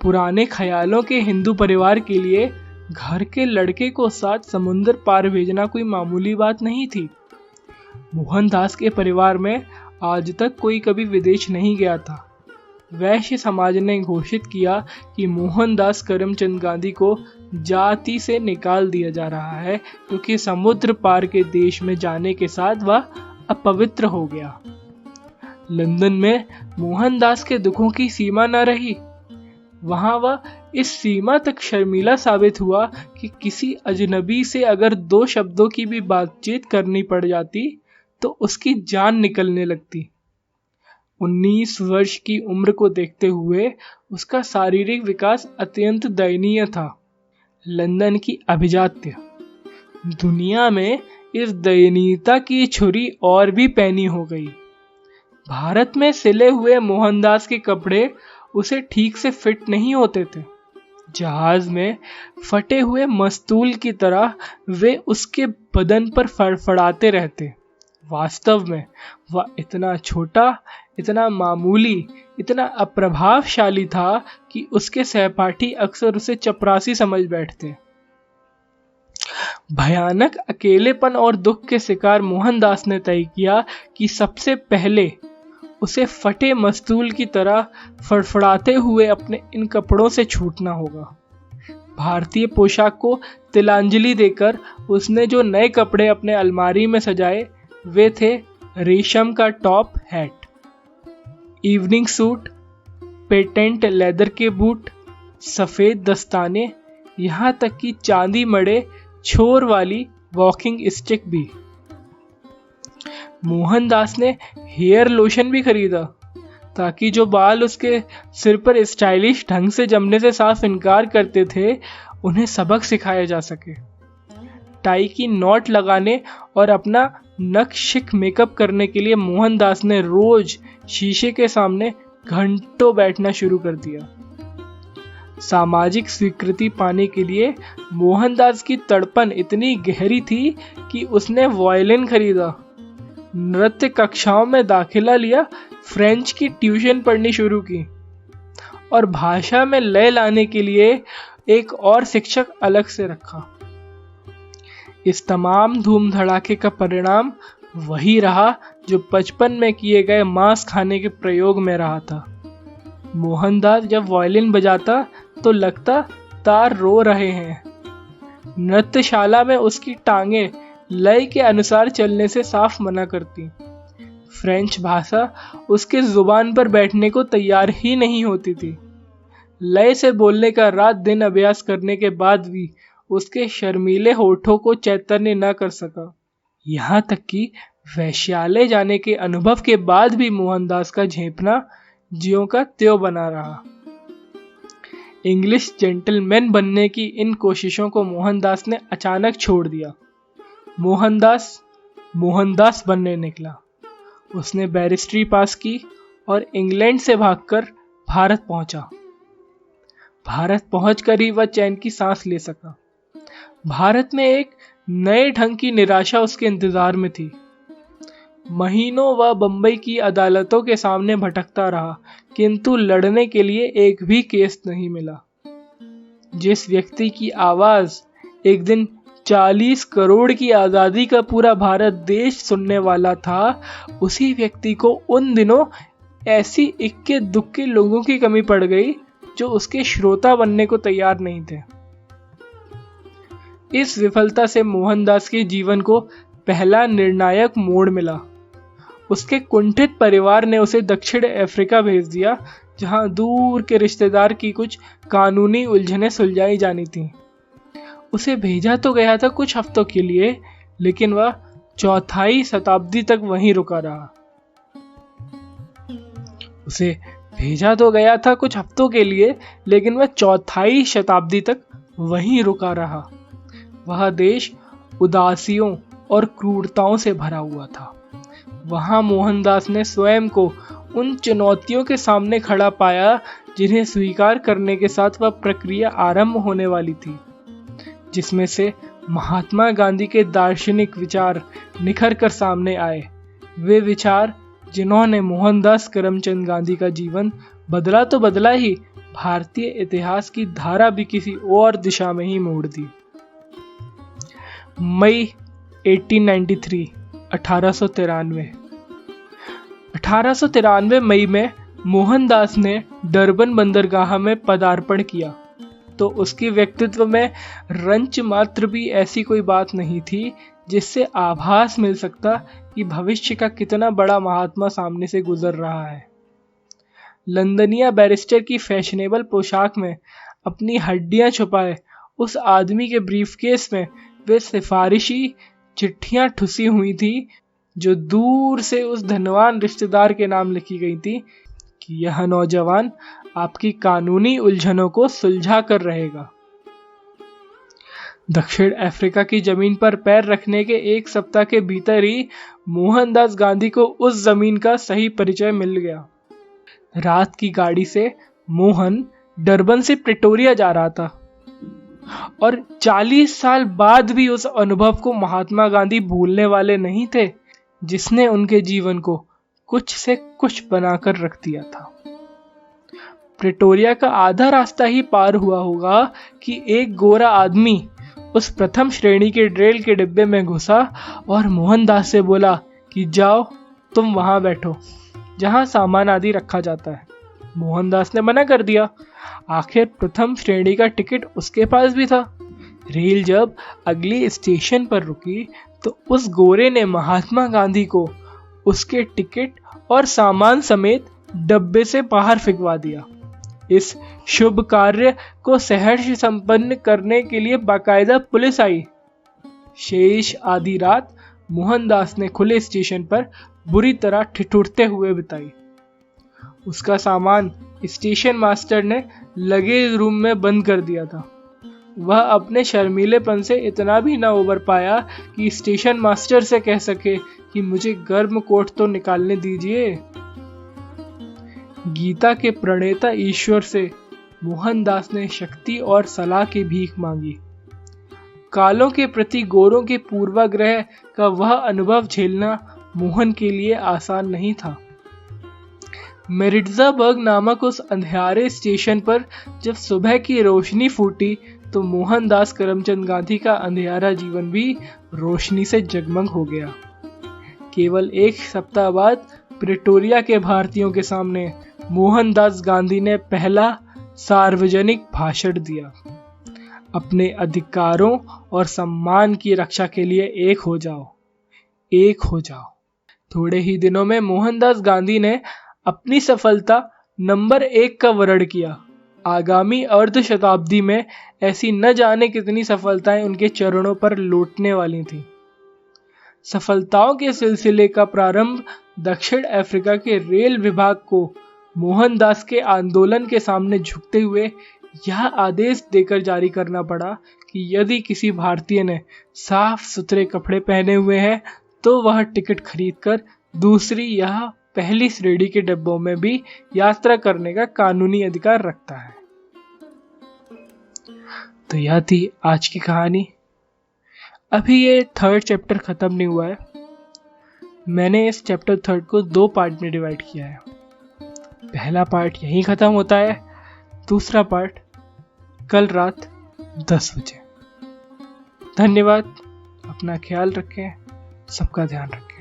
पुराने ख्यालों के हिंदू परिवार के लिए घर के लड़के को साथ समुद्र पार भेजना कोई मामूली बात नहीं थी। मोहनदास के परिवार में आज तक कोई कभी विदेश नहीं गया था। वैश्य समाज ने घोषित किया कि मोहनदास करमचंद गांधी को जाति से निकाल दिया जा रहा है, क्योंकि समुद्र पार के देश में जाने के साथ वह अपवित्र हो गया। लंदन में मोहनदास के दुखों की सीमा न रही। वहां वह इस सीमा तक शर्मीला साबित हुआ कि किसी अजनबी से अगर 2 शब्दों की भी बातचीत करनी पड़ जाती तो उसकी जान निकलने लगती। 19 वर्ष की उम्र को देखते हुए उसका शारीरिक विकास अत्यंत दयनीय था। लंदन की अभिजात्य दुनिया में इस दयनीयता की छुरी और भी पैनी हो गई। भारत में सिले हुए मोहनदास के कपड़े उसे ठीक से फिट नहीं होते थे। जहाज में फटे हुए मस्तूल की तरह वे उसके बदन पर फड़फड़ाते रहते। वास्तव में वह इतना छोटा, इतना मामूली, इतना अप्रभावशाली था कि उसके सहपाठी अक्सर उसे चपरासी समझ बैठते। भयानक अकेलेपन और दुख के शिकार मोहनदास ने तय किया कि सबसे पहले उसे फटे मस्तूल की तरह फड़फड़ाते हुए अपने इन कपड़ों से छूटना होगा। भारतीय पोशाक को तिलांजलि देकर उसने जो नए कपड़े अपने अलमारी में सजाए वे थे रेशम का top hat, evening suit, patent leather के बूट, सफेद दस्ताने, यहाँ तक कि चांदी मड़े छोर वाली वॉकिंग स्टिक भी। मोहनदास ने हेयर लोशन भी खरीदा ताकि जो बाल उसके सिर पर स्टाइलिश ढंग से जमने से साफ इनकार करते थे उन्हें सबक सिखाया जा सके। टाई की नॉट लगाने और अपना नक-शिक मेकअप करने के लिए मोहनदास ने रोज शीशे के सामने घंटों बैठना शुरू कर दिया। सामाजिक स्वीकृति पाने के लिए मोहनदास की तड़पन इतनी गहरी थी कि उसने वायलिन खरीदा, नृत्य कक्षाओं में दाखिला लिया, फ्रेंच की ट्यूशन पढ़नी शुरू की और भाषा में लय लाने के लिए एक और शिक्षक अलग से रखा। इस तमाम धूम धड़ाके का परिणाम वही रहा जो बचपन में किए गए मांस खाने के प्रयोग में रहा था। मोहनदास जब वायलिन बजाता तो लगता तार रो रहे हैं। नृत्यशाला में उसकी टांगे लय के अनुसार चलने से साफ मना करती। फ्रेंच भाषा उसके जुबान पर बैठने को तैयार ही नहीं होती थी। लय से बोलने का रात दिन अभ्यास करने के बाद भी उसके शर्मीले होठों को चैतन्य न कर सका। यहाँ तक कि वैश्यालय जाने के अनुभव के बाद भी मोहनदास का झेपना ज्यों का त्यों बना रहा। इंग्लिश जेंटलमैन बनने की इन कोशिशों को मोहनदास ने अचानक छोड़ दिया। मोहनदास बनने निकला। उसने बैरिस्ट्री पास की और इंग्लैंड से भागकर भारत पहुंचा। भारत पहुंचकर ही वह चैन की सांस ले सका। भारत में एक नए ढंग की निराशा उसके इंतजार में थी। महीनों वह बंबई की अदालतों के सामने भटकता रहा, किंतु लड़ने के लिए एक भी केस नहीं मिला। जिस व्यक्ति की आवाज एक दिन 40 करोड़ की आजादी का पूरा भारत देश सुनने वाला था, उसी व्यक्ति को उन दिनों ऐसी इक्के दुक्के लोगों की कमी पड़ गई जो उसके श्रोता बनने को तैयार नहीं थे। इस विफलता से मोहनदास के जीवन को पहला निर्णायक मोड़ मिला। उसके कुंठित परिवार ने उसे दक्षिण अफ्रीका भेज दिया, जहां दूर के रिश्तेदार की कुछ कानूनी उलझनें सुलझाई जानी थी। उसे भेजा तो गया था कुछ हफ्तों के लिए, लेकिन वह चौथाई शताब्दी तक वहीं रुका रहा। उसे भेजा तो गया था कुछ हफ्तों के लिए, लेकिन वह चौथाई शताब्दी तक वहीं रुका रहा। वह देश उदासियों और क्रूरताओं से भरा हुआ था। वहां मोहनदास ने स्वयं को उन चुनौतियों के सामने खड़ा पाया जिन्हें स्वीकार करने के साथ वह प्रक्रिया आरंभ होने वाली थी, जिसमें से महात्मा गांधी के दार्शनिक विचार निखर कर सामने आए। वे विचार जिन्होंने मोहनदास करमचंद गांधी का जीवन बदला तो बदला ही, भारतीय इतिहास की धारा भी किसी और दिशा में ही मोड़ दी। मई 1893 1893 मई में मोहनदास ने डरबन बंदरगाह में पदार्पण किया तो उसके व्यक्तित्व में रंच मात्र भी ऐसी कोई बात नहीं थी जिससे आभास मिल सकता कि भविष्य का कितना बड़ा महात्मा सामने से गुजर रहा है। लंदनिया बैरिस्टर की फैशनेबल पोशाक में अपनी हड्डियां छुपाए उस आदमी के ब्रीफकेस में वे सिफारिशी चिट्ठियां ठुसी हुई थी जो दूर से उस धनवान रिश्तेदार के नाम लिखी गई थी कि यह नौजवान आपकी कानूनी उलझनों को सुलझा कर रहेगा। दक्षिण अफ्रीका की जमीन पर पैर रखने के एक सप्ताह के भीतर ही मोहनदास गांधी को उस जमीन का सही परिचय मिल गया। रात की गाड़ी से मोहन डरबन से प्रिटोरिया जा रहा था और 40 साल बाद भी उस अनुभव को महात्मा गांधी भूलने वाले नहीं थे जिसने उनके जीवन को कुछ से कुछ बनाकर रख दिया था। प्रिटोरिया का आधा रास्ता ही पार हुआ होगा कि एक गोरा आदमी उस प्रथम श्रेणी के रेल के डिब्बे में घुसा और मोहनदास से बोला कि जाओ तुम वहां बैठो जहां सामान आदि रखा जाता है। मोहनदास ने मना कर दिया। आखिर प्रथम श्रेणी का टिकट उसके पास भी था। रेल जब अगले स्टेशन पर रुकी तो उस गोरे ने महात्मा गांधी को उसके टिकट और सामान समेत डब्बे से बाहर फेंकवा दिया। इस शुभ कार्य को सहर्ष संपन्न करने के लिए बाकायदा पुलिस आई। शेष आधी रात मोहनदास ने खुले स्टेशन पर बुरी तरह ठिठुरते हुए बिताई। उसका सामान स्टेशन मास्टर ने लगेज रूम में बंद कर दिया था। वह अपने शर्मीलेपन से इतना भी न उबर पाया कि स्टेशन मास्टर से कह सके कि मुझे गर्म कोट तो निकालने दीजिए। गीता के प्रणेता ईश्वर से मोहनदास ने शक्ति और सलाह की भीख मांगी। कालों के प्रति गोरों के पूर्वाग्रह का वह अनुभव झेलना मोहन के लिए आसान नहीं था। मेरिट्जबर्ग नामक उस अंधियारे स्टेशन पर जब सुबह की रोशनी फूटी तो मोहनदास करमचंद गांधी का अंधियारा जीवन भी रोशनी से जगमग हो गया। केवल एक सप्ताह बाद प्रिटोरिया के भारतीयों के सामने मोहनदास गांधी ने पहला सार्वजनिक भाषण दिया। अपने अधिकारों और सम्मान की रक्षा के लिए एक हो जाओ, एक हो जाओ। थोड़े ही दिनों में मोहनदास गांधी ने अपनी सफलता नंबर 1 का वर्ण किया। आगामी अर्ध शताब्दी में ऐसी न जाने कितनी सफलताएं उनके चरणों पर लौटने वाली थीं। सफलताओं के सिलसिले का प्रारंभ दक्षिण अफ्रीका के रेल विभाग को मोहनदास के आंदोलन के सामने झुकते हुए यह आदेश देकर जारी करना पड़ा कि यदि किसी भारतीय ने साफ सुथरे कपड़े पहने हुए हैं तो वह टिकट खरीदकर दूसरी या पहली श्रेणी के डिब्बों में भी यात्रा करने का कानूनी अधिकार रखता है। तो यह थी आज की कहानी। अभी ये 3rd चैप्टर खत्म नहीं हुआ है। मैंने इस चैप्टर 3rd को 2 पार्ट में डिवाइड किया है। पहला पार्ट यहीं खत्म होता है, दूसरा पार्ट कल रात 10 बजे। धन्यवाद। अपना ख्याल रखें, सबका ध्यान रखें।